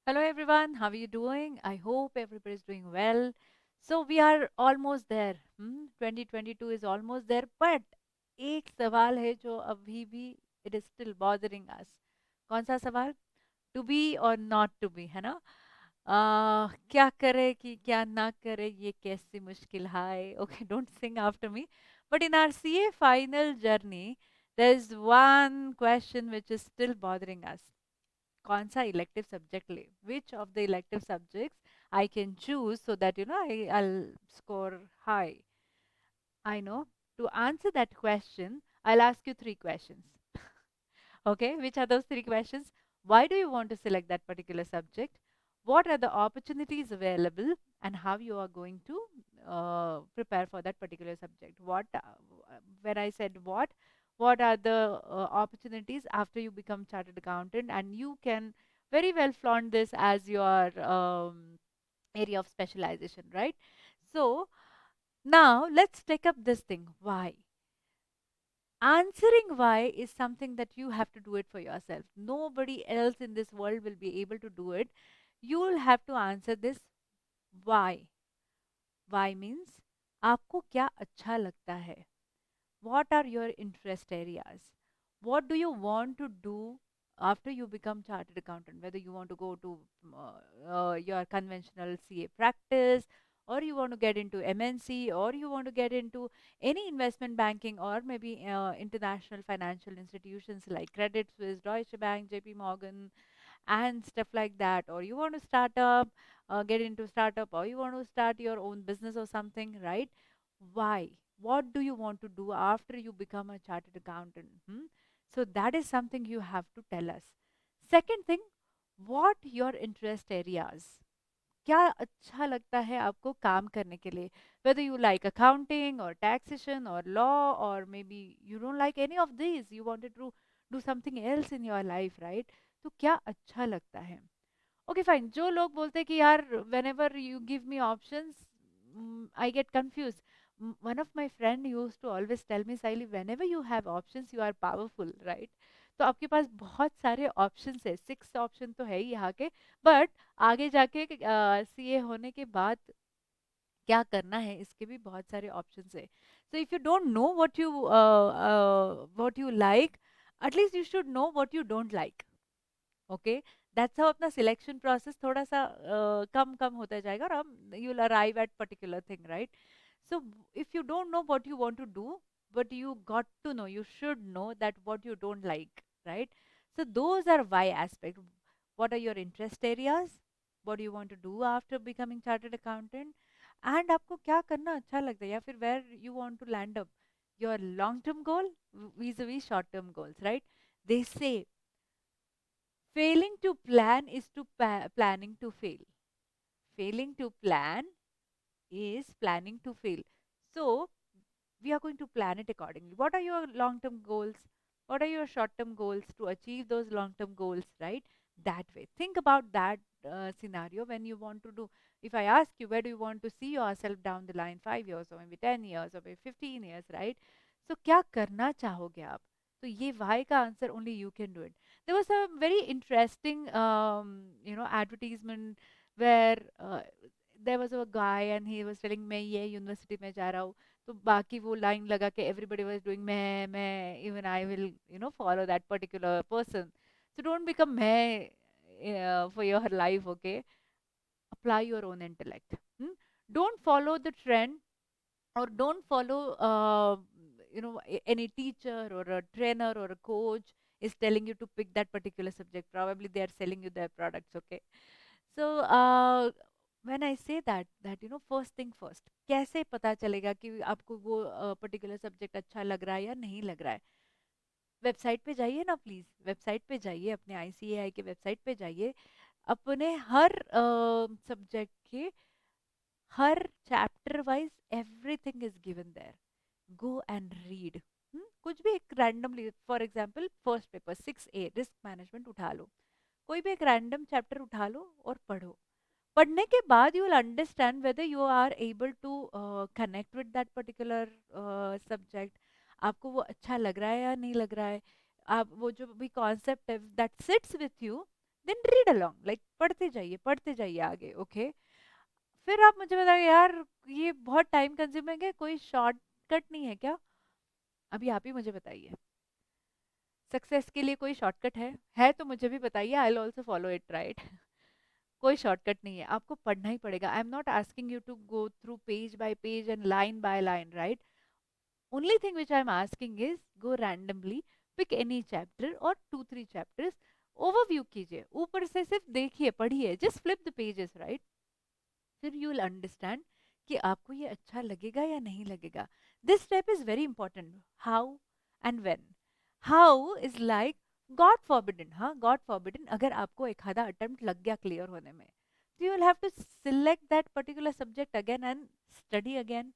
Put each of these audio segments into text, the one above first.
Hello everyone, how are you doing? I hope everybody's doing well. So we are almost there. 2022 is almost there, but एक सवाल है जो अभी भी it is still bothering us. कौन सा सवाल? To be or not to be, है ना? क्या करे कि क्या ना करे ये कैसी मुश्किल है. Okay, don't sing after me. But in our CA final journey, there is one question which is still bothering us. कौन सा इलेक्टिव सब्जेक्ट ले which of the elective subjects I can choose so that I'll score high. I know. To answer that question, I'll ask you three questions. Okay, which are those three questions? Why do you want to select that particular subject? What are the opportunities available, and how you are going to prepare for that particular subject? When I said what are the opportunities after you become chartered accountant, and you can very well flaunt this as your area of specialization, right? So now let's take up this thing. Why? Answering why is something that you have to do it for yourself. Nobody else in this world will be able to do it. You will have to answer this why. Why means आपको क्या अच्छा लगता है? What are your interest areas? What do you want to do after you become chartered accountant? Whether you want to go to your conventional CA practice, or you want to get into MNC, or you want to get into any investment banking, or maybe international financial institutions like Credit Suisse, Deutsche Bank, JP Morgan, and stuff like that. Or you want to start up, get into startup, or you want to start your own business or something, right? Why? What do you want to do after you become a chartered accountant? So that is something you have to tell us. Second thing, what your interest areas? क्या अच्छा लगता है आपको काम करने के लिए? Whether you like accounting or taxation or law, or maybe you don't like any of these, you wanted to do something else in your life, right? तो क्या अच्छा लगता है? Okay fine. जो लोग बोलते हैं कि यार whenever you give me options, I get confused. One of my friend used to always tell me, Saili, whenever you have options you are powerful, right? तो आपके पास बहुत सारे ऑप्शंस है. 6 ऑप्शन तो है ही यहाँ के, बट आगे जाके सीए होने के बाद क्या करना है इसके भी बहुत सारे ऑप्शंस है. So if you don't know what you like, at least you should know what you don't like. Okay, that's how अपना सिलेक्शन प्रोसेस थोड़ा सा कम कम होता जाएगा, और हम you will arrive at particular thing, right? So if you don't know what you want to do, but you got to know, you should know that what you don't like, right? So those are why aspect. What are your interest areas? What do you want to do after becoming chartered accountant? And आपको क्या करना अच्छा लगता है, या फिर where you want to land up, your long term goal vis-a-vis short term goals, right? They say failing to plan is to planning to fail. Failing to plan is planning to fail. So we are going to plan it accordingly. What are your long term goals? What are your short term goals to achieve those long term goals, right? That way. Think about that scenario when you want to do. If I ask you, where do you want to see yourself down the line, 5 years or maybe 10 years or maybe 15 years, right? So, क्या करना चाहोगे आप? तो ये why का answer only you can do it. There was a very interesting, advertisement where there was a guy and he was telling मैं ये university में जा रहा हूँ, तो बाकी वो लाइन लगा के everybody was doing मैं even I will follow that particular person. So don't become मैं for your life, okay? Apply your own intellect. Don't follow the trend, or don't follow any teacher or a trainer or a coach is telling you to pick that particular subject. Probably they are selling you their products, okay? So when I say that first thing first, कैसे पता चलेगा कि आपको वो particular subject अच्छा लग रहा है या नहीं लग रहा है? वेबसाइट पे जाइए ना प्लीज, वेबसाइट पे जाइए, अपने आईसीएआई के वेबसाइट पे जाइए. अपने हर सब्जेक्ट के हर chapter wise everything is given there. Go and read. कुछ भी एक randomly, for example first paper 6A risk management उठा लो, कोई भी एक रैंडम चैप्टर उठा लो और पढ़ो. पढ़ने के बाद you will understand whether you are able to connect with that particular subject. आपको वो अच्छा लग रहा है या नहीं लग रहा है. आप वो जो भी कॉन्सेप्ट है that sits with you, then read along, like पढ़ते जाइए आगे, ओके। फिर आप मुझे बताइए यार, ये बहुत टाइम कंज्यूमिंग है, कोई शॉर्टकट नहीं है क्या? अभी आप ही मुझे बताइए, सक्सेस के लिए कोई शॉर्टकट है तो मुझे भी बताइए, I will also follow it, right? कोई शॉर्टकट नहीं है, आपको पढ़ना ही पड़ेगा। I am not asking you to go through page by page and line by line, right? Only thing which I am asking is go randomly, pick any chapter और 2-3 chapters, overview कीजिए, ऊपर से सिर्फ देखिए, पढ़िए, just flip the pages, right? फिर you will understand कि आपको ये अच्छा लगेगा या नहीं लगेगा। This step is very important. How and when? How is like God forbidden, हाँ, गॉड फॉरबिडन, अगर आपको एक आधा अटेम्प्ट लग गया क्लियर होने में, तो you will have to select that particular subject again and study again.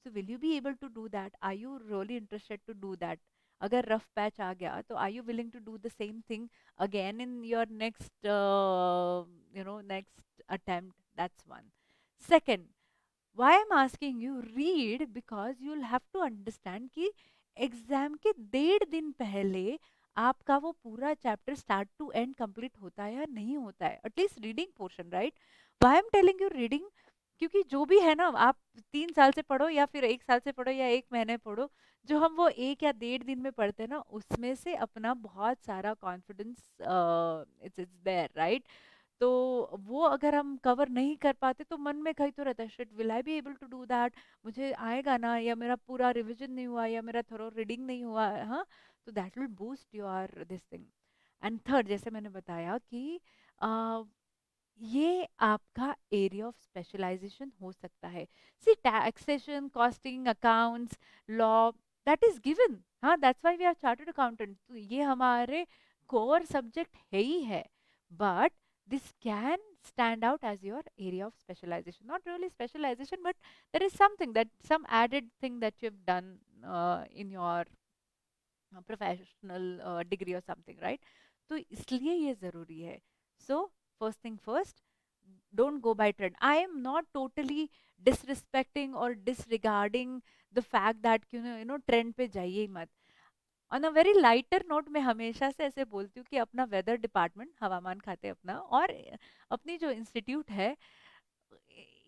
So will you be able to do that? Are you really interested to do that? अगर रफ पैच आ गया तो are you willing to do the same thing again in your next next attempt? That's one. Second, why I'm asking you read, because you'll have to understand कि exam के 1.5 दिन पहले आपका वो पूरा chapter start to end complete होता है या नहीं होता है, at least reading portion, right? Why I am telling you reading, क्योंकि जो भी है ना, आप 3 साल से पढ़ो या फिर 1 साल से पढ़ो या 1 महीने पढ़ो, जो हम वो 1 या 1.5 दिन में पढ़ते हैं ना, उसमें से अपना बहुत सारा confidence it's it's there, right? तो वो अगर हम कवर नहीं कर पाते तो मन में कहीं तो रहता है, shit, will I be able to do that? मुझे आएगा ना, या मेरा पूरा रिवीजन नहीं हुआ, या मेरा थोड़ा रीडिंग नहीं हुआ है, हाँ? तो that will boost your this thing. And third, जैसे मैंने बताया कि ये आपका एरिया ऑफ स्पेशलाइजेशन हो सकता है। See, taxation, costing, accounts, law, that is given, हाँ, that's why we are chartered accountant, तो ये हमारे कोर सब्जेक्ट है ही है। But this can stand out as your area of specialization, not really specialization, but there is something, that some added thing that you've done in your professional degree और something, right? तो इसलिए ये जरूरी है। So first thing first, don't go by trend. I am not totally disrespecting और disregarding the fact that trend पे जाइए ही मत। On a very lighter note, मैं हमेशा से ऐसे बोलती हूँ कि अपना वेदर डिपार्टमेंट, हवामान खाते अपना, और अपनी जो इंस्टीट्यूट है,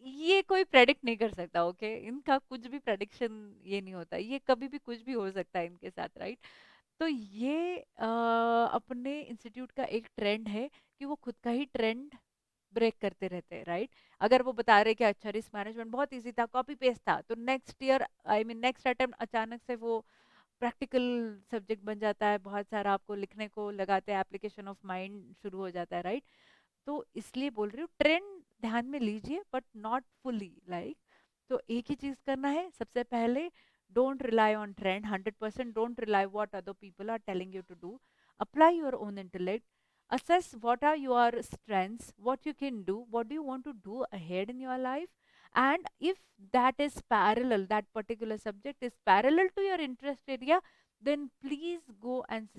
ये कोई प्रेडिक्ट नहीं कर सकता, ओके? इनका कुछ भी प्रेडिक्शन ये नहीं होता, ये कभी भी कुछ भी हो सकता है इनके साथ, राइट? तो ये अपने इंस्टीट्यूट का एक ट्रेंड है कि वो खुद का ही ट्रेंड ब्रेक करते रहते हैं, राइट? अगर वो बता रहे कि अच्छा, रिस्क मैनेजमेंट बहुत इजी था, कॉपी पेस्ट था, तो next year, I mean next attempt, अचानक से वो प्रैक्टिकल सब्जेक्ट बन जाता है, बहुत सारा आपको लिखने को लगाते हैं, एप्लीकेशन ऑफ माइंड शुरू हो जाता है, राइट? तो इसलिए बोल रही हूँ, ट्रेंड ध्यान में लीजिए बट नॉट फुली, लाइक। तो एक ही चीज करना है सबसे पहले, don't rely on trend 100%, don't rely what other people are telling you to do, apply your own intellect, assess what are your strengths, what you can do, what do you want to do ahead in your life, and if that is parallel, that particular subject is parallel to your interest area, then please go and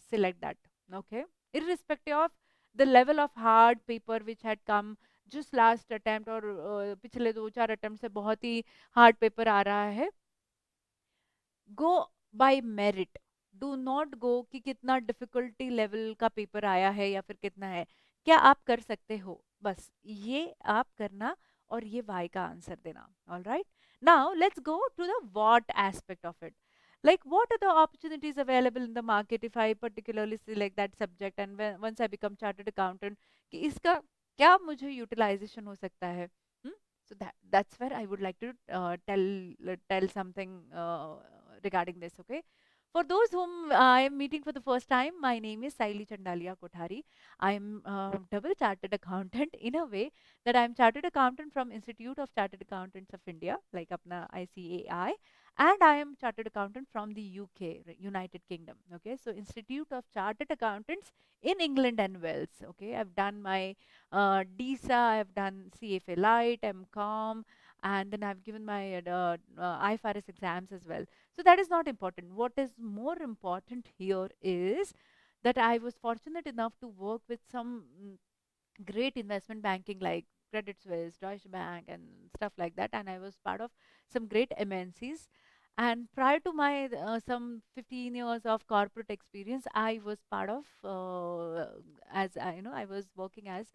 select that, okay? Irrespective of the level of hard paper which had come just last attempt, और पिछले 2-4 attempt से बहुत ही hard paper आ रहा है, go by merit. Do not go कि कितना difficulty level का पेपर आया है या फिर कितना है, क्या आप कर सकते हो, बस ये आप करना, और ये वाई का आंसर देना। All right, now let's go to the what aspect of it, like what are the opportunities available in the market if I particularly select that subject, and once I become chartered accountant, कि इसका क्या मुझे utilization हो सकता है? So that's where I would like to tell something regarding this, okay? For those whom I am meeting for the first time, my name is Saili Chandalia Kothari. I am double chartered accountant in a way that I am chartered accountant from Institute of Chartered Accountants of India, like apna ICAI, and I am chartered accountant from the UK, United Kingdom. Okay, so Institute of Chartered Accountants in England and Wales. Okay, I've done my DISA, I've done CFA Light, MCOM, and then I've given my IFRS exams as well. So that is not important. What is more important here is that I was fortunate enough to work with some great investment banking like Credit Suisse, Deutsche Bank, and stuff like that. And I was part of some great MNCs. And prior to my some 15 years of corporate experience, I was part of, as I, I was working as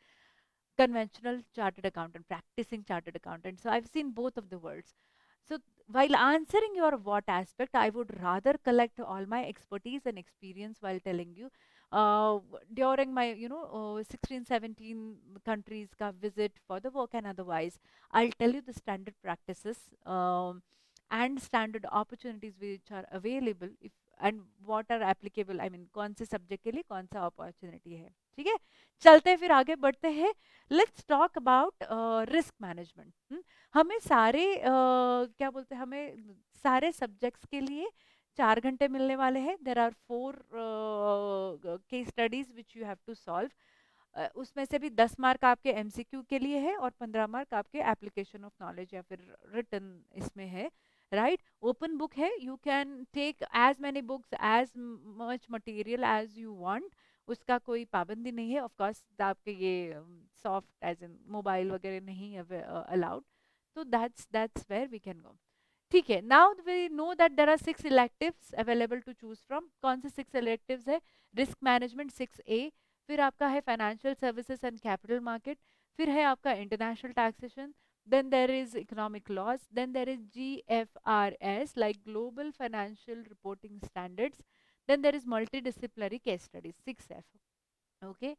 conventional chartered accountant, practicing chartered accountant. So I've seen both of the worlds. So while answering your what aspect, I would rather collect all my expertise and experience while telling you. During my 16 17 countries ka visit for the work and otherwise, I'll tell you the standard practices, and standard opportunities which are available, if and what are applicable, I mean कौन से subject के लिए कौन सा opportunity है. ठीक है, चलते हैं फिर आगे बढ़ते हैं. Let's talk about risk management. हमें सारे क्या बोलते हैं, हमें सारे सब्जेक्ट्स के लिए 4 घंटे मिलने वाले हैं. There are 4 case studies which you have to solve. उसमें से भी 10 मार्क आपके एमसीक्यू के लिए है और 15 मार्क आपके एप्लीकेशन ऑफ नॉलेज या फिर रिटर्न इसमें है. राइट, ओपन बुक है. You can take as many books, as much material as you want. उसका कोई पाबंदी नहीं है. ऑफ कोर्स आपके ये सॉफ्ट एज इन मोबाइल वगैरह नहीं अलाउड. तो that's where we can go. ठीक है, now we know that there are 6 electives available to choose from. कौन से 6 electives है? रिस्क मैनेजमेंट 6A, फिर आपका है financial services and capital market, फिर है आपका international taxation, then there is economic laws, then there is GFRS like global financial reporting standards, then there is multidisciplinary case studies 6F. Okay,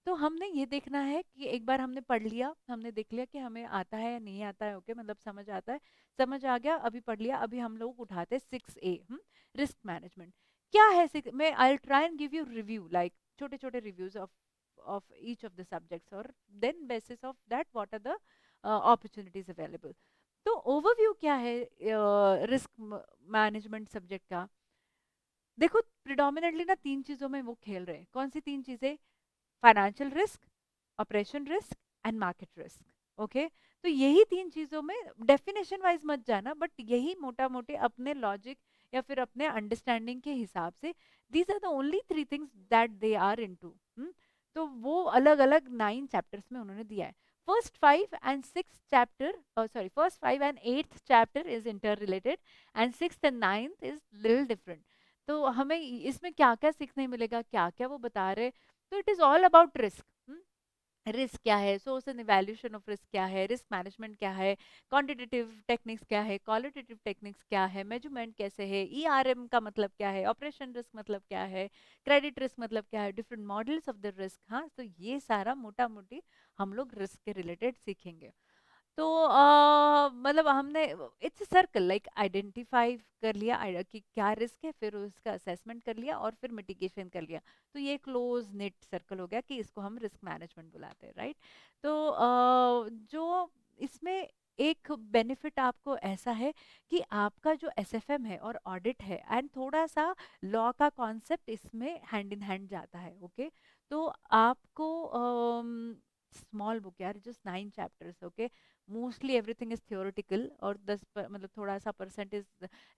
तो हमने ये देखना है कि एक बार हमने पढ़ लिया, हमने देख लिया कि हमें आता है या नहीं आता है. ओके, मतलब समझ आता है, समझ आ गया, अभी पढ़ लिया. अभी हम लोग उठाते 6A, रिस्क मैनेजमेंट. क्या है मैं I try and give you review, like छोटे छोटे reviews of each of the subjects, और then basis of that what are the opportunities available. तो ओवरव्यू क्या है रिस्क मैनेजमेंट सब्जेक्ट का? देखो, प्रिडोमिनेटली ना 3 चीजों में वो खेल रहे हैं. कौन सी 3 चीजें? Financial risk, operation risk and market risk. Okay, तो यही 3 चीजों में डेफिनेशन वाइज मत जाना, बट यही मोटा मोटे अपने लॉजिक या फिर अपने अंडरस्टैंडिंग के हिसाब से these are the only 3 things that they are into. तो वो अलग अलग 9 चैप्टर्स में उन्होंने दिया है. First 5 and 6 chapter is inter related, and 6th and 9th is little different. तो हमें इसमें क्या क्या सीखने मिलेगा, क्या क्या वो बता रहे. तो it is all about risk. Risk क्या है, source and evaluation of risk क्या है, रिस्क मैनेजमेंट क्या है, क्वांटिटेटिव टेक्निक्स क्या है, क्वालिटेटिव टेक्निक्स क्या है, मेजरमेंट कैसे है, ईआरएम का मतलब क्या है, ऑपरेशन रिस्क मतलब क्या है, क्रेडिट रिस्क मतलब क्या है, different models of the risk. हाँ, तो ये सारा मोटा मोटी हम लोग रिस्क के रिलेटेड सीखेंगे. तो मतलब हमने इट्स सर्कल, लाइक आइडेंटिफाई कर लिया कि क्या रिस्क है, फिर उसका असेसमेंट कर लिया और फिर मिटिगेशन कर लिया. तो ये क्लोज नेट सर्कल हो गया कि इसको हम रिस्क मैनेजमेंट बुलाते हैं. राइट, तो जो इसमें एक बेनिफिट आपको ऐसा है कि आपका जो एसएफएम है और ऑडिट है एंड थोड़ा सा लॉ का कॉन्सेप्ट इसमें हैंड इन हैंड जाता है. ओके, तो आपको स्मॉल बुक यार, just 9 chapters. Okay, mostly everything is theoretical, और 10 मतलब थोड़ा सा परसेंटेज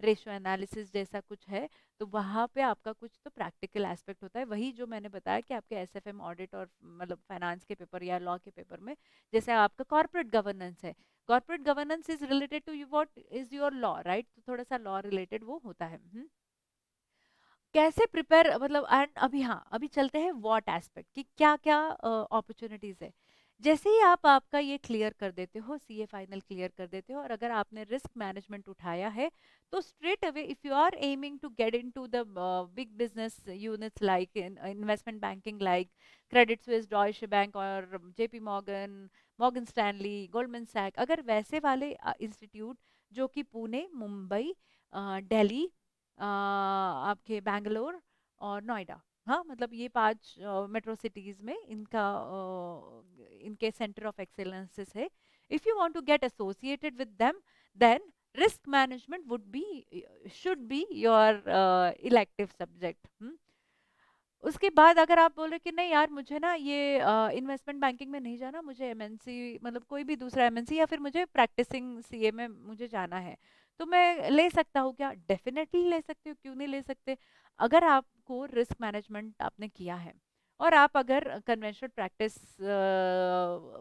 रेशियो एनालिसिस जैसा कुछ है. तो वहाँ पे आपका कुछ तो प्रैक्टिकल एस्पेक्ट होता है, वही जो मैंने बताया कि आपके एसएफएम ऑडिट और मतलब फाइनेंस के पेपर या लॉ के पेपर में, जैसे आपका कॉर्पोरेट गवर्नेंस है, corporate governance is related to you what is your law. Right, तो थोड़ा सा लॉ रिलेटेड वो होता है. कैसे प्रिपेयर, मतलब एंड अभी, हाँ, अभी चलते हैं व्हाट एस्पेक्ट कि क्या क्या अपॉर्चुनिटीज है. जैसे ही आप आपका ये क्लियर कर देते हो, सीए फाइनल क्लियर कर देते हो, और अगर आपने रिस्क मैनेजमेंट उठाया है, तो straight away if you are aiming to get into the big business units like investment banking, like Credit Suisse, Deutsche Bank और JP Morgan, Morgan Stanley, Goldman Sachs, अगर वैसे वाले इंस्टीट्यूट जो कि पुणे, मुंबई, दिल्ली, आपके बैंगलोर और नोएडा, हाँ, मतलब ये 5 मेट्रो सिटीज में इनका इनके सेंटर ऑफ एक्सेलेंसेस है. If you want to get associated with them, then risk management would be should be your elective subject. उसके बाद अगर आप बोल रहे कि नहीं यार, मुझे ना ये इन्वेस्टमेंट बैंकिंग में नहीं जाना, मुझे एमएनसी, मतलब कोई भी दूसरा एमएनसी, या फिर मुझे प्रैक्टिसिंग सीए में मुझे जाना है, तो मैं ले सकता हूँ क्या? डेफिनेटली ले सकते हो, क्यों नहीं ले सकते. अगर आपको रिस्क मैनेजमेंट आपने किया है और आप अगर कन्वेंशनल प्रैक्टिस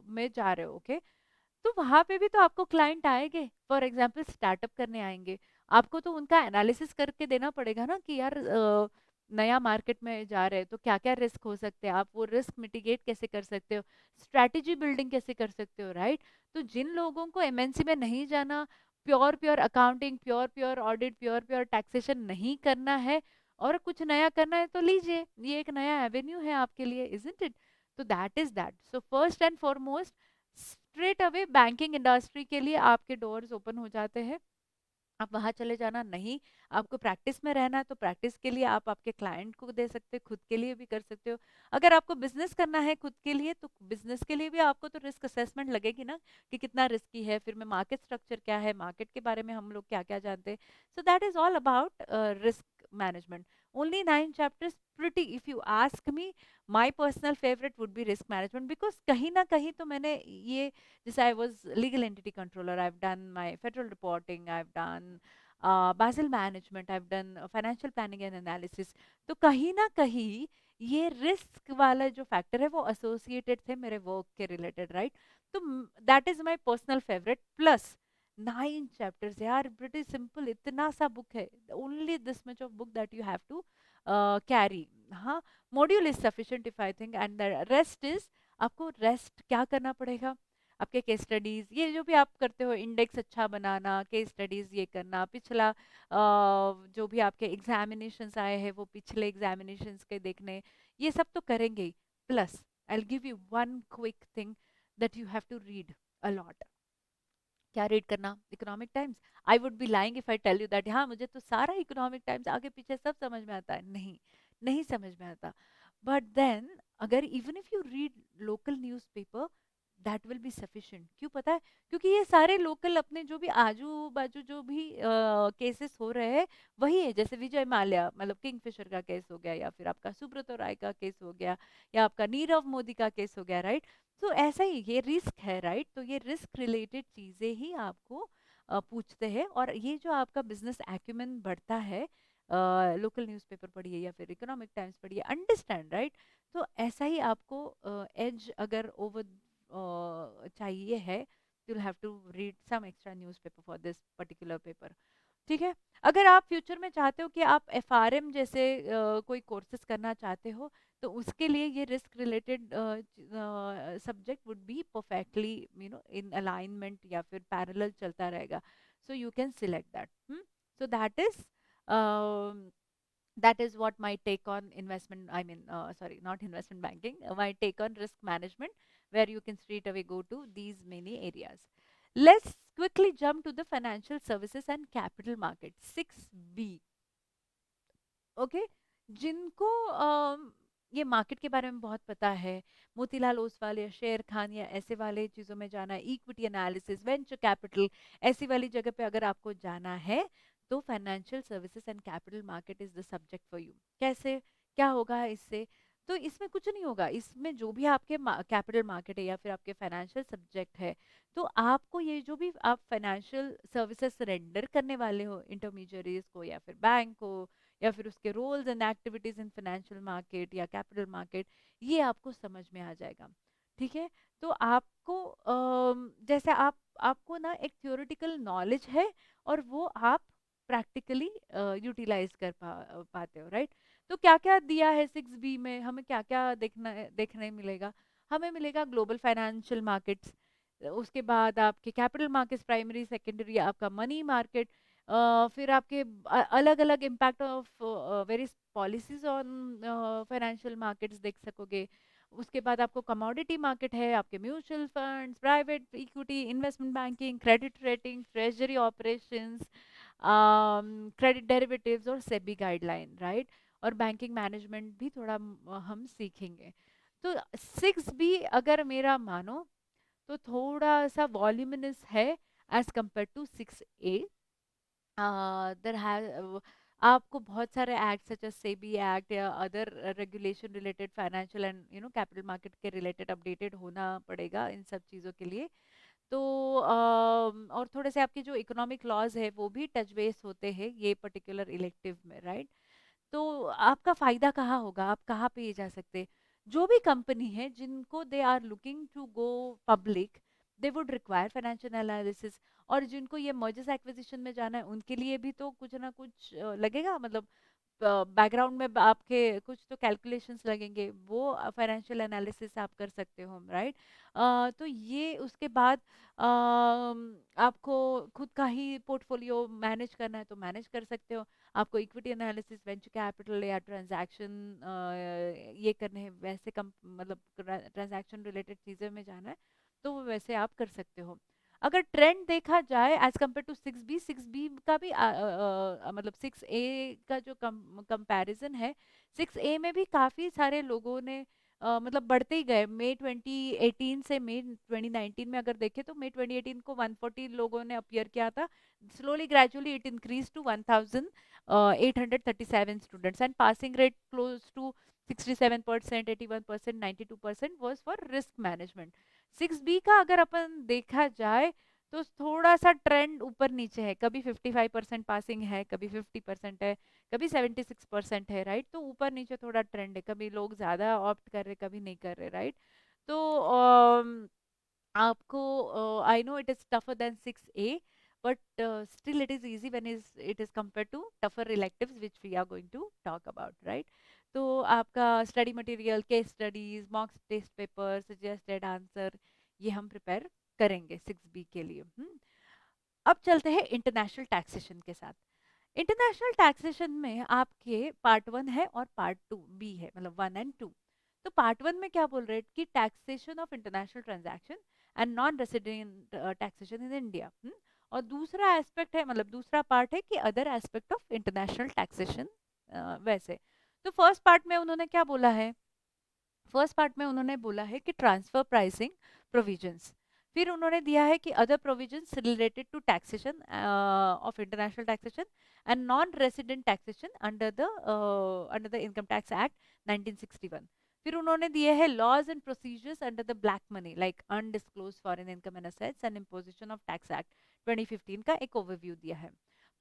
में जा रहे हो, ओके, तो वहां पे भी तो आपको क्लाइंट आएंगे, फॉर एग्जांपल स्टार्टअप करने आएंगे, आपको तो उनका एनालिसिस करके देना पड़ेगा ना कि यार नया मार्केट में जा रहे हैं तो क्या क्या रिस्क हो सकते हैं, आप वो रिस्क मिटिगेट कैसे कर सकते हो, स्ट्रैटेजी बिल्डिंग कैसे कर सकते हो, राइट। तो जिन लोगों को एमएनसी में नहीं जाना, pure pure accounting, pure pure audit, pure pure taxation नहीं करना है और कुछ नया करना है, तो लीजिए, ये एक नया एवेन्यू है आपके लिए, इजंट इट। तो that is that. So first and foremost, straight away banking industry के लिए आपके डोर्स ओपन हो जाते हैं, आप वहां चले जाना। नहीं, आपको प्रैक्टिस में रहना है तो प्रैक्टिस के लिए आप आपके क्लाइंट को दे सकते हो, खुद के लिए भी कर सकते हो। अगर आपको बिजनेस करना है खुद के लिए तो बिजनेस के लिए भी आपको तो रिस्क असेसमेंट लगेगी ना, कि कितना रिस्की है, फिर में मार्केट स्ट्रक्चर क्या है, मार्केट के बारे में हम लोग क्या क्या जानते हैं। So that is all about risk management. Only 9 chapters, pretty, if you ask me, my personal favorite would be risk management, because कहीं ना कहीं तो मैंने ये, जैसे I was legal entity controller, I have done my federal reporting, I have done Basil management, I have done financial planning and analysis. तो कहीं ना कहीं ये रिस्क वाला जो फैक्टर है वो एसोसिएटेड थे मेरे वर्क के रिलेटेड, राइट। तो that is my personal favourite. Plus 9 chapters यार, प्रिटी सिंपल, इतना सा बुक है, only this much of book that you have to carry. हाँ, module is sufficient if I think, and the rest is, आपको rest क्या करना पड़ेगा, आपके केस स्टडीज, ये जो भी आप करते हो, इंडेक्स अच्छा बनाना, केस स्टडीज ये करना, पिछला जो भी आपके एग्जामिनेशंस आए हैं वो पिछले एग्जामिनेशंस के देखने, ये सब तो करेंगे ही। Plus I will give you one quick thing that you have to read a lot. क्या रीड करना? Economic Times. I would be lying if I tell you that हाँ मुझे तो सारा इकोनॉमिक टाइम्स आगे पीछे सब समझ में आता है, नहीं, नहीं समझ में आता। बट देन अगर even if you read local newspaper, that will be sufficient. क्यों पता है? क्योंकि ये सारे लोकल अपने जो भी आजू बाजू जो भी केसेस हो रहे हैं वही है। जैसे विजय माल्या, मतलब किंगफिशर का केस हो गया, या फिर आपका सुब्रतो राय का केस हो गया, या आपका नीरव मोदी का केस हो गया, राइट। तो ऐसा ही ये रिस्क है, राइट। तो ये रिस्क रिलेटेड चीजें ही आपको पूछते हैं, और ये जो आपका बिजनेस एक्यूमेन बढ़ता है, लोकल न्यूज़पेपर पढ़िए या फिर इकोनॉमिक टाइम्स पढ़िए, अंडरस्टैंड, राइट। तो ऐसा ही आपको एज अगर ओवर चाहिए है, you have to read some extra newspaper for this particular paper. ठीक है। अगर आप फ्यूचर में चाहते हो कि आप एफआरएम जैसे कोई कोर्सेज करना चाहते हो, तो उसके लिए ये risk related subject would be perfectly in alignment या फिर पैरेलल चलता रहेगा। So you can select that. So that is what my take on investment, I mean, sorry, not investment banking, my take on risk management, where you can straight away go to these many areas. Let's quickly jump to the financial services and capital market, 6B. Okay. जिनको ये market के बारे में बहुत पता है, मोतीलाल ओसवाल या शेर खान या ऐसे वाले चीज़ों में जाना है, इक्विटी एनालिसिस, वेंचर कैपिटल, ऐसी वाली जगह पे अगर आपको जाना है, तो financial services and capital market is the subject for you. कैसे, क्या होगा इससे? तो इसमें कुछ नहीं होगा, इसमें जो भी आपके कैपिटल मार्केट है या फिर आपके फाइनेंशियल सब्जेक्ट है, तो आपको ये जो भी आप फाइनेंशियल सर्विसेज रेंडर करने वाले हो इंटरमीडियरीज को या फिर बैंक को, या फिर उसके roles and activities in financial market या कैपिटल मार्केट, ये आपको समझ में आ जाएगा। ठीक है। तो आपको जैसे आपको ना एक थियोरेटिकल नॉलेज है, और वो आप प्रैक्टिकली यूटिलाइज कर पाते हो, राइट। तो क्या क्या दिया है 6B में, हमें क्या क्या देखने मिलेगा? हमें मिलेगा ग्लोबल फाइनेंशियल मार्केट्स, उसके बाद आपके कैपिटल मार्केट्स, प्राइमरी सेकेंडरी, आपका मनी मार्केट, फिर आपके अलग अलग impact of various policies on financial markets देख सकोगे। उसके बाद आपको कमोडिटी मार्केट है, आपके mutual funds, private equity, investment banking, credit rating, treasury operations, credit derivatives और सेबी गाइडलाइन, राइट। और बैंकिंग मैनेजमेंट भी थोड़ा हम सीखेंगे। तो 6B अगर मेरा मानो तो थोड़ा सा वॉल्यूमिनस है as compare to 6A। There have आपको बहुत सारे act such as SEBI act या other regulation related financial and capital market के रिलेटेड अपडेटेड होना पड़ेगा इन सब चीज़ों के लिए। तो और थोड़े से आपके जो इकोनॉमिक लॉज है वो भी टच बेस होते हैं ये पर्टिकुलर इलेक्टिव में, राइट। तो आपका फायदा कहाँ होगा, आप कहाँ पे ये जा सकते हैं? जो भी कंपनी है जिनको they are looking to go public, they would require financial analysis. और जिनको ये मर्जर्स एक्विजिशन में जाना है उनके लिए भी तो कुछ ना कुछ लगेगा, मतलब बैकग्राउंड में आपके कुछ तो कैलकुलेशंस लगेंगे, वो फाइनेंशियल एनालिसिस आप कर सकते हो, राइट। तो ये उसके बाद आपको खुद का ही पोर्टफोलियो मैनेज करना है तो मैनेज कर सकते हो। आपको इक्विटी एनालिसिस, वेंचर कैपिटल या ट्रांजैक्शन ये करने हैं, वैसे कम मतलब ट्रांजैक्शन रिलेटेड चीज़ें में जाना है तो वो वैसे आप कर सकते हो। अगर ट्रेंड देखा जाए as compare to 6B, 6B का भी मतलब 6A का जो कंपैरिजन है, 6A में भी काफ़ी सारे लोगों ने मतलब बढ़ते ही गए। मई 2018 से मई 2019 में अगर देखें तो मई 2018 को 140 लोगों ने अपीयर किया था। Slowly gradually it increase to 1837 students and passing rate close to 67%, 81%, 92% was for risk management. 6B का अगर अपन देखा जाए तो थोड़ा सा ट्रेंड ऊपर नीचे है, कभी 55% पासिंग है, कभी 50% है, कभी 76% है, राइट। तो ऊपर नीचे थोड़ा ट्रेंड है, कभी लोग ज्यादा ऑप्ट कर रहे, कभी नहीं कर रहे, राइट। तो आपको I know it is tougher than 6A, but still it is easy when it is compared to tougher electives which we are going to talk about, right? तो आपका study material, case studies, mock test paper, suggested answer, ये हम prepare करेंगे 6B के लिए। अब चलते हैं इंटरनेशनल टैक्सेशन के साथ। इंटरनेशनल टैक्सेशन में आपके पार्ट 1 है और पार्ट 2 भी है, मतलब 1 और 2। तो पार्ट 1 में क्या बोल रहे हैं कि taxation of international transaction and non resident taxation in India. और दूसरा एस्पेक्ट है, मतलब दूसरा पार्ट है कि other aspect of international taxation. वैसे तो फर्स्ट पार्ट में उन्होंने क्या बोला है, फर्स्ट पार्ट में उन्होंने बोला है कि ट्रांसफर प्राइसिंग प्रोविजंस, फिर उन्होंने दिया है कि other provisions related to taxation of international taxation and non resident taxation under the income tax act 1961। फिर उन्होंने दिए हैं laws and procedures under the black money like undisclosed foreign income and assets and imposition of tax act 2015 का एक overview दिया है।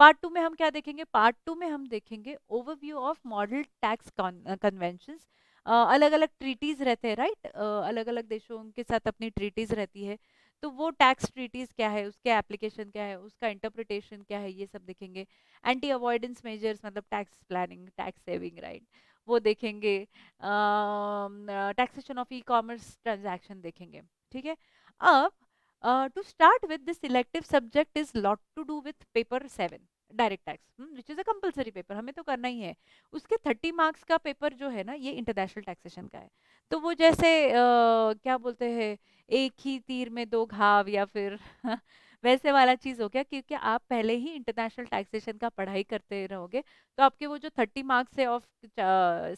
Part 2 में हम क्या देखेंगे, पार्ट 2 में हम देखेंगे overview of model tax conventions. अलग अलग ट्रीटीज रहते हैं, राइट। अलग अलग देशों के साथ अपनी ट्रीटीज रहती है, तो वो टैक्स ट्रीटीज क्या है, उसके एप्लीकेशन क्या है, उसका इंटरप्रिटेशन क्या है, ये सब देखेंगे। एंटी अवॉइडेंस मेजर्स मतलब tax planning, tax saving, right, वो देखेंगे। Taxation of e commerce transaction देखेंगे, ठीक है। अब to start with this selective subject is lot to do with paper 7, direct tax, which is a compulsory paper, हमें तो करना ही है। उसके 30 मार्क्स का पेपर जो है ना, ये इंटरनेशनल टैक्सेशन का है। तो वो जैसे क्या बोलते हैं, एक ही तीर में दो घाव, या फिर वैसे वाला चीज हो गया, क्योंकि आप पहले ही इंटरनेशनल टैक्सेशन का पढ़ाई करते रहोगे तो आपके वो जो 30 मार्क्स है ऑफ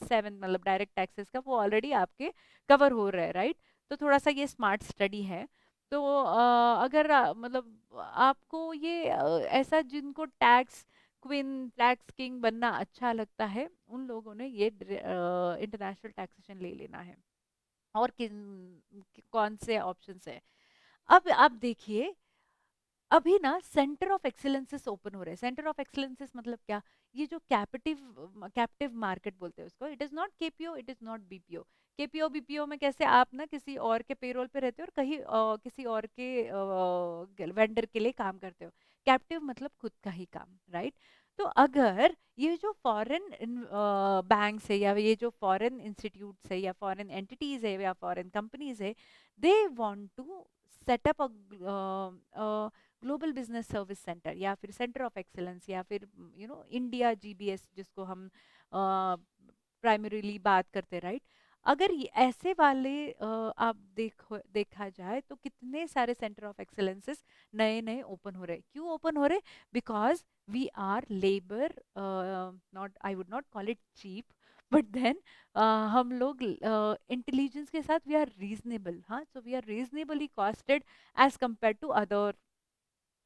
7 मतलब डायरेक्ट टैक्सेस का, वो ऑलरेडी आपके कवर हो रहा है, राइट। तो थोड़ा सा ये स्मार्ट स्टडी है। तो अगर मतलब आपको ये ऐसा जिनको टैक्स क्वीन, टैक्स किंग बनना अच्छा लगता है, उन लोगों ने ये इंटरनेशनल टैक्सेशन ले लेना है। और कौन से ऑप्शंस है, अब आप देखिए, अभी ना सेंटर ऑफ एक्सीलेंसेस ओपन हो रहे हैं। सेंटर ऑफ एक्सीलेंसेस मतलब क्या, ये जो कैप्टिव मार्केट बोलते हैं उसको, it is not KPO, it is not BPO. KPO BPO में कैसे आप ना किसी और के पेरोल पे रहते हो और कहीं किसी और के वेंडर के लिए काम करते हो। कैप्टिव मतलब खुद का ही काम, राइट। तो अगर ये जो फॉरेन बैंक्स है, या ये जो फॉरेन इंस्टीट्यूट्स है, या फॉरेन एंटिटीज है, या फॉरेन कंपनीज है, they want to set up a global business service centre, या फिर सेंटर ऑफ एक्सेलेंस, या फिर इंडिया जीबीएस जिसको हम प्राइमरीली बात करते, राइट। अगर ये ऐसे वाले आप देखा जाए तो कितने सारे सेंटर ऑफ एक्सेलेंसेस नए नए ओपन हो रहे, क्यों ओपन हो रहे, because we are labour, not, I would not call it cheap, but then हम लोग इंटेलिजेंस के साथ वी आर रीजनेबल, हाँ, so we are reasonably costed as compare to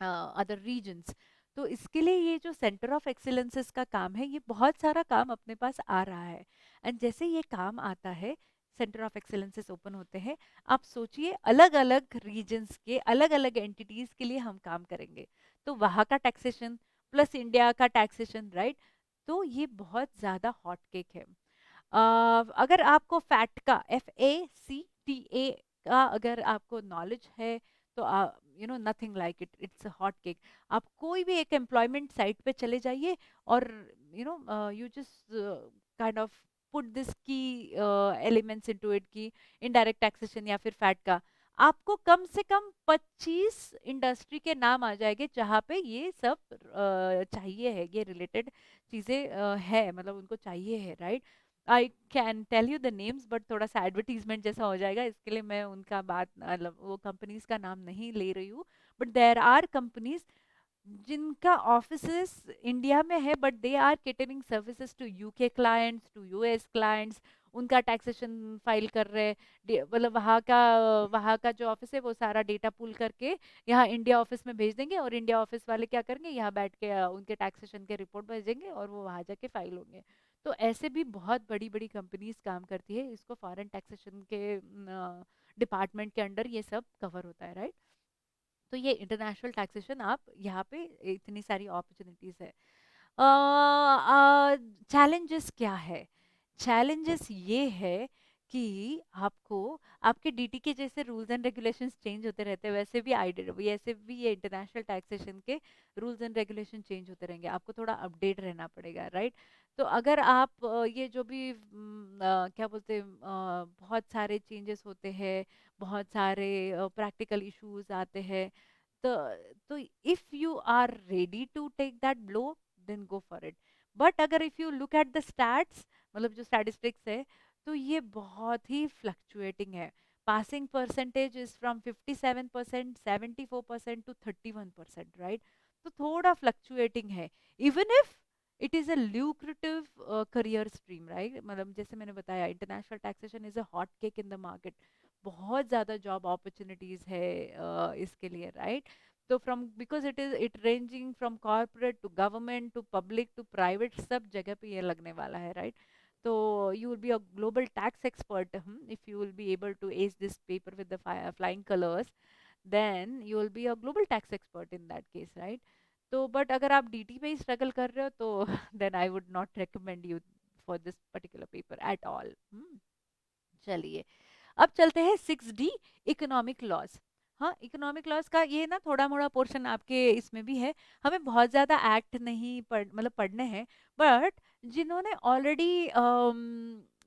other regions. तो इसके लिए ये जो सेंटर ऑफ एक्सीलेंसेस का काम है, ये बहुत सारा काम अपने पास आ रहा है। एंड जैसे ये काम आता है, सेंटर ऑफ एक्सीलेंसेस ओपन होते हैं, आप सोचिए अलग अलग रीजन्स के अलग अलग एंटिटीज के लिए हम काम करेंगे, तो वहाँ का टैक्सेशन प्लस इंडिया का टैक्सेशन, राइट। तो ये बहुत ज़्यादा हॉट केक है। अगर आपको फैट का, FACTA का अगर आपको नॉलेज है, तो nothing like it, it's a hot cake. आप कोई भी एक एम्प्लॉयमेंट साइट पे चले जाइए और you just kind of put this की एलिमेंट्स इनटू इट, की इनडायरेक्ट टैक्सेशन या फिर फैट का, आपको कम से कम 25 इंडस्ट्री के नाम आ जाएंगे जहाँ पे ये सब चाहिए है, ये रिलेटेड चीजें है, मतलब उनको चाहिए है, right. I can tell you the names but थोड़ा सा एडवर्टीजमेंट जैसा हो जाएगा, इसके लिए मैं उनका बात मतलब वो कंपनीज का नाम नहीं ले रही हूँ। बट देर आर कंपनीज जिनका ऑफिसेस इंडिया में है, but they are catering services to UK clients, to US clients. उनका टैक्सेशन फाइल कर रहे हैं, मतलब वहाँ का जो ऑफिस है वो सारा डेटा पुल करके यहाँ इंडिया ऑफिस में भेज देंगे, और इंडिया ऑफिस वाले क्या करेंगे, यहाँ बैठ के उनके टैक्सेशन के रिपोर्ट भेजेंगे और वो वहाँ जाके फाइल होंगे। तो ऐसे भी बहुत बड़ी बड़ी कंपनीज काम करती है, इसको फॉरेन टैक्सेशन के डिपार्टमेंट के अंडर ये सब कवर होता है, राइट। तो ये इंटरनेशनल टैक्सेशन, आप यहाँ पे इतनी सारी अपॉर्चुनिटीज है। चैलेंजेस क्या है? चैलेंजेस ये है कि आपको आपके डीटी के जैसे रूल्स एंड रेगुलेशंस चेंज होते रहते हैं, वैसे भी ये इंटरनेशनल टैक्सेशन के रूल्स एंड रेगुलेशन चेंज होते रहेंगे, आपको थोड़ा अपडेट रहना पड़ेगा, राइट। तो अगर आप ये जो भी क्या बोलते हैं, बहुत सारे चेंजेस होते हैं, बहुत सारे प्रैक्टिकल इश्यूज आते हैं, तो तो if you are ready to take that blow, then go for it. But अगर if you look at the stats, मतलब जो स्टैटिस्टिक्स है, तो ये बहुत ही फ्लक्चुएटिंग है। Passing percentage is from 57%, 74% to 31%, right. तो थोड़ा फ्लक्चुएटिंग है, even if it is a lucrative career stream, right. मतलब जैसे मैंने बताया, international taxation is a hot cake in the market, बहुत ज्यादा जॉब अपॉर्चुनिटीज है इसके लिए, राइट। तो from because it ranging from corporate to government to public to private, सब जगह पे ये लगने वाला है, राइट। तो you will be a global tax expert if you will be able to ace this paper with the flying colours, then you will be a global tax expert in that case, right. तो but अगर आप DT पे ही struggle कर रहे हो, तो then I would not recommend you for this particular paper at all. चलिए, अब चलते हैं 6D, इकोनॉमिक लॉज। हाँ, इकोनॉमिक लॉज का ये ना थोड़ा मोड़ा पोर्शन आपके इसमें भी है, हमें बहुत ज्यादा एक्ट नहीं मतलब पढ़ने हैं। बट जिन्होंने ऑलरेडी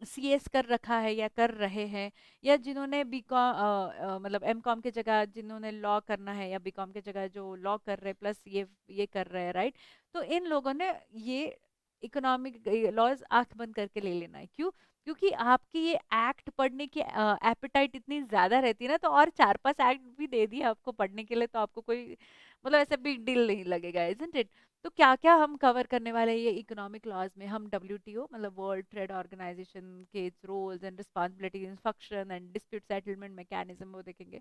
सीएस कर रखा है या कर रहे हैं, या जिन्होंने बीकॉम मतलब एमकॉम के जगह जिन्होंने लॉ करना है, या बीकॉम के जगह जो लॉ कर रहे हैं प्लस ये कर रहे हैं, राइट। तो इन लोगों ने ये इकोनॉमिक लॉज आंख बंद करके ले लेना है। क्यों? क्योंकि आपकी ये एक्ट पढ़ने की एपेटाइट इतनी ज्यादा रहती है ना, तो और 4-5 एक्ट भी दे दिए आपको पढ़ने के लिए, तो आपको कोई मतलब ऐसा बिग डील नहीं लगेगा, इजंट इट। तो क्या क्या हम कवर करने वाले हैं ये इकोनॉमिक लॉज में? हम डब्ल्यूटीओ मतलब वर्ल्ड ट्रेड ऑर्गेनाइजेशन के roles and responsibilities, function and dispute settlement mechanism वो देखेंगे।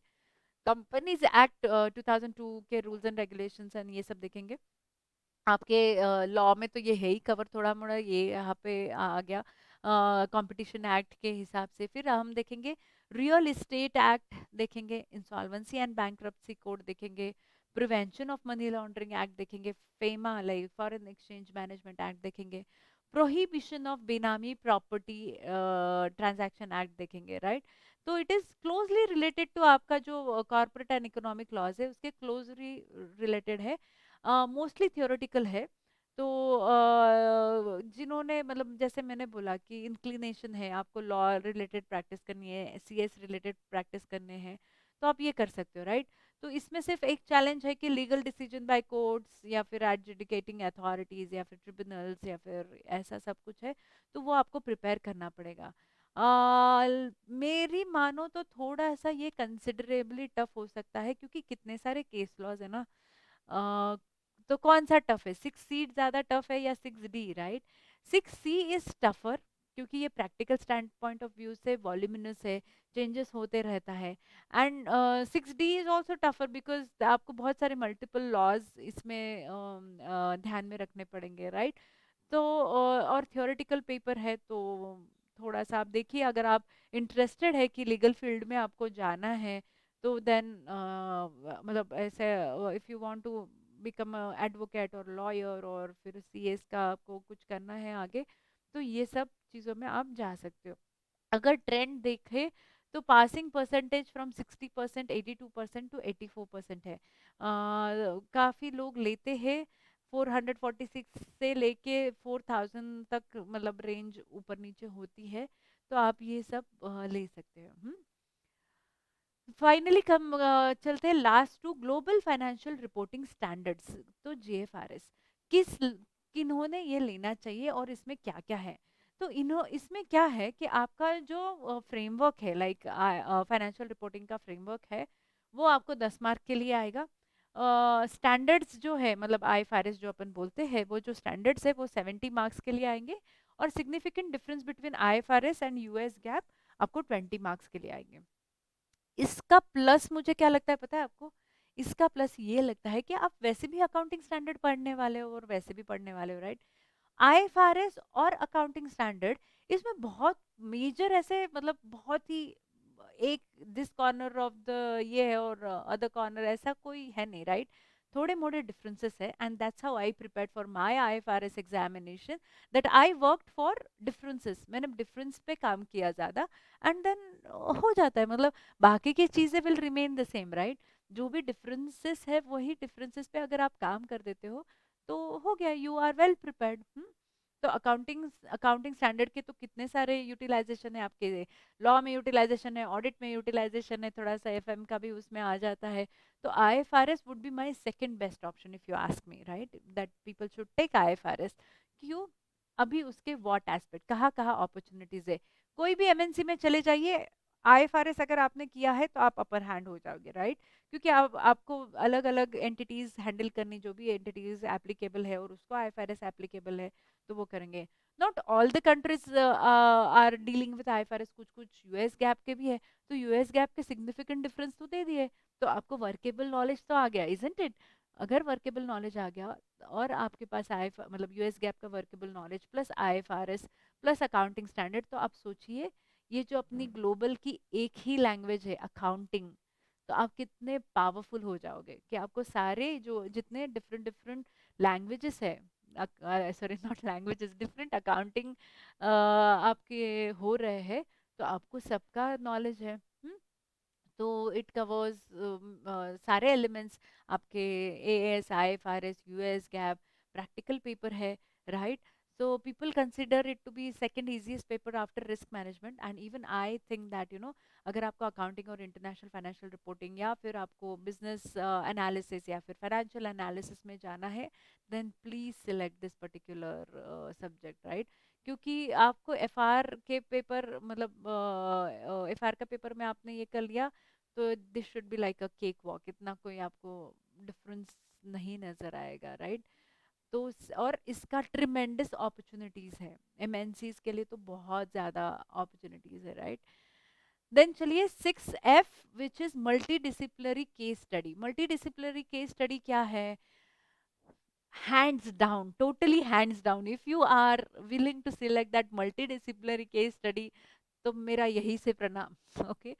कंपनीज एक्ट 2002 के रूल्स एंड रेगुलेशंस एंड ये सब देखेंगे। आपके लॉ में तो ये है ही कवर, थोड़ा मोड़ा ये यहाँ पे आ गया कंपटीशन एक्ट के हिसाब से। फिर हम देखेंगे रियल इस्टेट एक्ट देखेंगे, इंसॉल्वेंसी एंड बैंक्रप्सी कोड देखेंगे, prevention of money laundering act देखेंगे, FEMA like foreign exchange management act देखेंगे, prohibition of benami property transaction act देखेंगे, राइट। तो it is closely related to आपका जो कॉर्पोरेट एंड इकोनॉमिक लॉज है, उसके क्लोजली रिलेटेड है, मोस्टली थियोरेटिकल है। तो जिन्होंने मतलब जैसे मैंने बोला कि इंक्लिनेशन है, आपको लॉ रिलेटेड प्रैक्टिस करनी है, सीएस रिलेटेड प्रैक्टिस करने हैं, तो आप ये कर सकते हो, राइट। तो इसमें सिर्फ एक चैलेंज है कि लीगल डिसीजन बाय कोर्ट्स या फिर एडजुडिकेटिंग अथॉरिटीज या फिर ट्रिब्यूनल्स या फिर ऐसा सब कुछ है, तो वो आपको प्रिपेयर करना पड़ेगा। मेरी मानो तो थोड़ा सा ये कंसिडरेबली टफ हो सकता है, क्योंकि कितने सारे केस लॉज है ना। अ, तो कौन सा टफ है, 6C ज्यादा टफ है या 6D, right. 6C is tougher, क्योंकि ये practical stand point of view से वॉल्यूमिनस है, चेंजेस होते रहता है। And 6D is also tougher because आपको बहुत सारे मल्टीपल लॉज इसमें ध्यान में रखने पड़ेंगे, राइट। तो और थियोरेटिकल पेपर है, तो थोड़ा सा आप देखिए, अगर आप इंटरेस्टेड है कि लीगल फील्ड में आपको जाना है, तो देन मतलब ऐसे if you want to become advocate और लॉयर, और फिर सीएस का आपको कुछ करना है आगे, तो ये सब चीज़ों में आप जा सकते हो। अगर ट्रेंड देखे तो पासिंग परसेंटेज फ्रॉम 60%, 82% टू 84% है। काफ़ी लोग लेते हैं 446 से लेके 4000 तक, मतलब रेंज ऊपर नीचे होती है, तो आप ये सब ले सकते हो। फाइनली कम चलते हैं last to global financial reporting standards, तो जीएफआरएस किन्होंने ये लेना चाहिए और इसमें क्या क्या है। तो इसमें क्या है कि आपका जो फ्रेमवर्क है, लाइक फाइनेंशियल रिपोर्टिंग का फ्रेमवर्क है, वो आपको 10 मार्क के लिए आएगा। स्टैंडर्ड्स जो है, मतलब आईएफआरएस जो अपन बोलते हैं, वो जो स्टैंडर्ड्स है वो 70 मार्क्स के लिए आएंगे। और significant difference between IFRS and US gap आपको 20 मार्क्स के लिए आएंगे। इसका प्लस मुझे क्या लगता है पता है आपको? इसका प्लस ये लगता है कि आप वैसे भी अकाउंटिंग स्टैंडर्ड पढ़ने वाले हो और वैसे भी पढ़ने वाले हो, राइट? आईएफआरएस और अकाउंटिंग स्टैंडर्ड, इसमें बहुत मेजर ऐसे, मतलब बहुत ही एक दिस कॉर्नर ऑफ द ये है और अदर कॉर्नर ऐसा कोई है नहीं, राइट? थोड़े मोड़े डिफरेंसेस है, and that's how I prepared for my IFRS examination, that I worked for differences, मैंने डिफरेंस पे काम किया ज्यादा, एंड देन हो जाता है, मतलब बाकी की चीजें will remain the same, right? जो भी डिफरेंसेस है वही डिफरेंसेस पे अगर आप काम कर देते हो तो हो गया, यू आर वेल प्रिपेयर्ड। तो अकाउंटिंग अकाउंटिंग स्टैंडर्ड के तो कितने सारे यूटिलाइजेशन है आपके, लॉ में यूटिलाइजेशन है, ऑडिट में यूटिलाइजेशन है, थोड़ा सा एफएम का भी उसमें आ जाता है। तो IFRS would be my second best option if you ask me, right? That people should take IFRS. क्यों? अभी उसके व्हाट एस्पेक्ट, कहाँ कहाँ अपॉर्चुनिटीज है। कोई भी एमएनसी में चले जाइए, आईएफआरएस अगर आपने किया है तो आप अपर हैंड हो जाओगे, राइट? क्योंकि आपको अलग अलग एंटिटीज हैंडल करनी, जो भी एंटिटीज एप्लीकेबल है और उसको आईएफआरएस एप्लीकेबल है तो वो करेंगे। Not all the countries are dealing with IFRS, कुछ कुछ यूएस गैप के भी है, तो यूएस गैप के सिग्निफिकेंट डिफरेंस तो दे दिए, तो आपको वर्केबल नॉलेज तो आ गया, इजंट इट? अगर वर्केबल नॉलेज आ गया और आपके पास आई मतलब यूएस गैप का workable knowledge plus IFRS plus accounting standard, तो आप सोचिए ये जो अपनी ग्लोबल की एक ही लैंग्वेज है अकाउंटिंग, तो आप कितने पावरफुल हो जाओगे कि आपको सारे जो जितने डिफरेंट डिफरेंट लैंग्वेजेस है, sorry not languages, different accounting आपके हो रहे हैं, तो आपको सबका नॉलेज है। तो इट कवर्स सारे एलिमेंट्स आपके, as, IFRS, US gap, practical paper है, right? So people consider it to be second easiest paper after risk management, and even I think that अगर आपको अकाउंटिंग और इंटरनेशनल फाइनेंशियल रिपोर्टिंग या फिर आपको business analysis या फिर फाइनेंशियल एनालिसिस में जाना है, then please select this particular subject, right? क्योंकि आपको एफआर के पेपर, मतलब एफआर का पेपर में आपने ये कर लिया, तो this should be like a cake walk, इतना कोई आपको डिफरेंस नहीं नजर आएगा, राइट? तो और इसका ट्रिमेंडस अपॉर्चुनिटीज है, एमएनसीज के लिए तो बहुत ज्यादा अपॉर्चुनिटीज है, राइट? देन चलिए 6F, which is multi disciplinary case study. Multi disciplinary case study क्या है? hands down, totally hands down, if you are willing to select that multidisciplinary case study, तो मेरा यही से प्रणाम। ओके?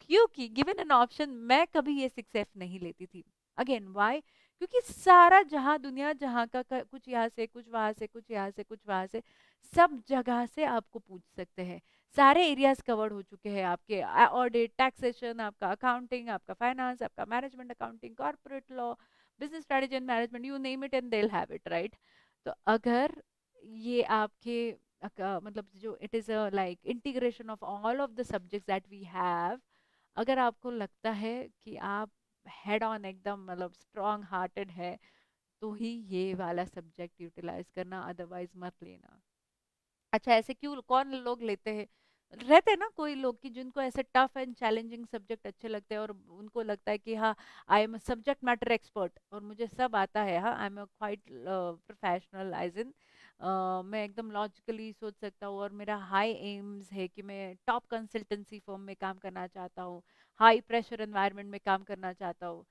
क्योंकि गिवन एन ऑप्शन मैं कभी ये 6F नहीं लेती थी। Again why? क्योंकि सारा जहां दुनिया जहां का कुछ यहाँ से कुछ वहां से कुछ यहाँ से कुछ वहां से, सब जगह से आपको पूछ सकते हैं। सारे एरियाज कवर्ड हो चुके हैं आपके, ऑडिट, टैक्सेशन, आपका अकाउंटिंग, आपका फाइनेंस, आपका management accounting, corporate law, business strategy and management, you name it and they will have it, right? तो अगर ये आपके मतलब जो it is a like integration of all of the subjects that we have, अगर आपको लगता है कि आप हेड ऑन एकदम, मतलब स्ट्रॉन्ग हार्टेड है, तो ही ये वाला सब्जेक्ट यूटिलाइज करना, अदरवाइज मत लेना। अच्छा, ऐसे क्यों, कौन लोग लेते हैं? रहते हैं ना कोई लोग कि जिनको ऐसे टफ एंड चैलेंजिंग सब्जेक्ट अच्छे लगते हैं और उनको लगता है कि हाँ, I am subject matter expert और मुझे सब आता है, हाँ, I am quite professional as in, मैं एकदम लॉजिकली सोच सकता हूँ और मेरा हाई एम्स है कि मैं टॉप कंसल्टेंसी फर्म में काम करना चाहता हूँ, हाई प्रेशर एनवायरनमेंट में काम करना चाहता हूँ,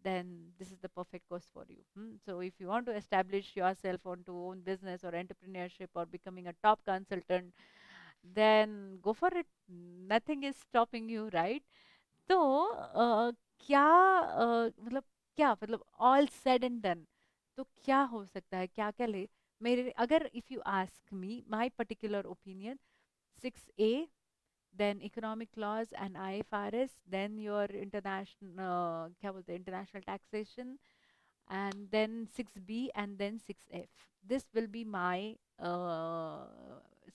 then this is the perfect course for you. So if you want to establish yourself onto own business or entrepreneurship or becoming a top consultant, then go for it. Nothing is stopping you, right? तो क्या मतलब, क्या मतलब all said and done, तो क्या हो सकता है, क्या क्या ले मेरे, अगर if you ask me my particular opinion, 6A then economic laws and IFRS, then your international क्या बोलते हैं international taxation, and then 6B and then 6F. This will be my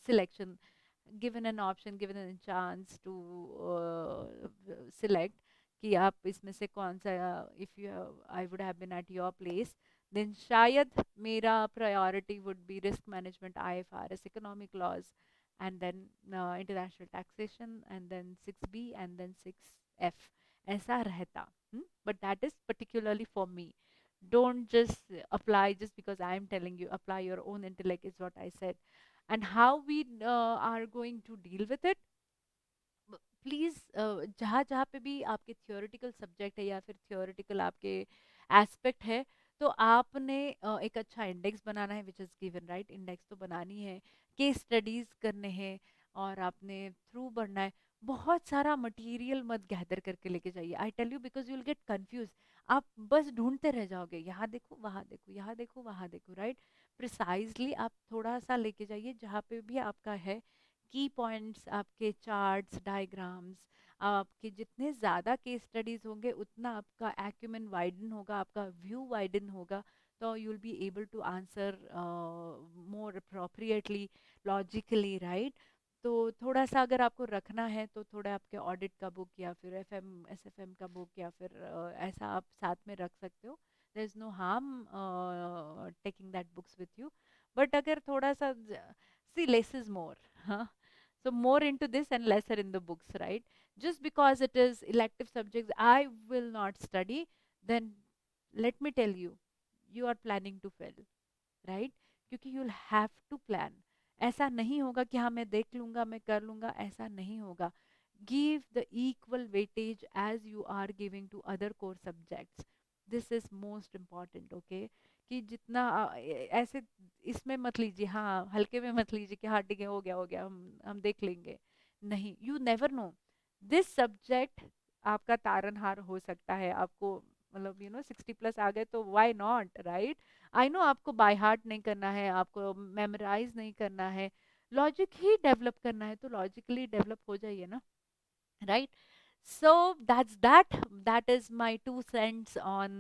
selection. Given an option, given a chance to select कि आप इसमें से कौन सा, if you have, I would have been at your place, then शायद मेरा priority would be risk management, IFRS, economic laws, and then international taxation, and then 6B and then 6F. ऐसा रहता. But that is particularly for me. Don't just apply just because I am telling you. Apply your own intellect is what I said. And how we are going to deal with it, please जहाँ जहाँ पे भी आपके theoretical subject है या फिर theoretical आपके aspect है, तो आपने एक अच्छा इंडेक्स बनाना है, which is given right. Index तो बनानी है, केस स्टडीज़ करने हैं, और आपने थ्रू बढ़ना है. बहुत सारा मटेरियल मत गैदर करके लेके जाइए. I tell you, because you will get confuse. आप बस ढूंढते रह जाओगे, यहाँ देखो वहाँ देखो, यहाँ देखो वहाँ देखो, राइट. प्रिसाइजली आप थोड़ा सा लेके जाइए जहाँ पे भी आपका है. की पॉइंट्स, आपके चार्ट्स, डायग्राम्स, आपके जितने ज़्यादा केस स्टडीज़ होंगे उतना आपका एक्यूमेन वाइडन होगा, आपका व्यू वाइडन होगा. तो you will be able to answer more appropriately, logically, right. तो थोड़ा सा अगर आपको रखना है तो थोड़ा आपके ऑडिट का बुक या फिर एफएम एसएफएम का बुक या फिर ऐसा आप साथ में रख सकते हो. There is no harm taking that books with you. But अगर थोड़ा सा, see less is more. So more into this and lesser in the books, right? Just because it is elective subjects I will not study, then let me tell you, you are planning to fail, right. क्योंकि you have to plan. ऐसा नहीं होगा कि हाँ मैं देख लूंगा, मैं कर लूंगा, ऐसा नहीं होगा. Give the equal weightage as you are giving to other core subjects. This is most important, okay. कि जितना ऐसे इसमें मत लीजिए, हाँ हल्के में मत लीजिए कि हाँ ठीक है, हो गया, हम देख लेंगे. नहीं, you never know. This subject आपका तारनहार हो सकता है. आपको मतलब 60+ आ गए तो why not, right. I know आपको बाय हार्ट नहीं करना है, आपको मेमोराइज नहीं करना है, लॉजिक ही डेवलप करना है, तो लॉजिकली डेवलप हो जाइए ना, right. So that is my 2 cents on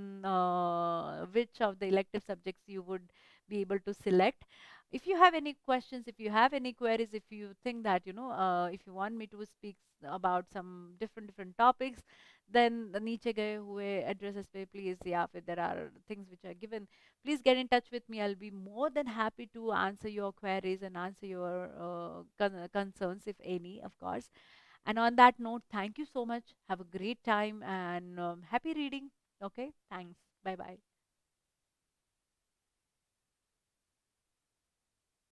which of the elective subjects you would be able to select. If you have any questions, if you have any queries, if you think that if you want me to speak about some different topics, then the नीचे गए हुए addresses पे please, या फिर there are things which are given, please get in touch with me. I'll be more than happy to answer your queries and answer your concerns, if any, of course. And on that note, thank you so much. Have a great time and happy reading. Okay, thanks. Bye bye.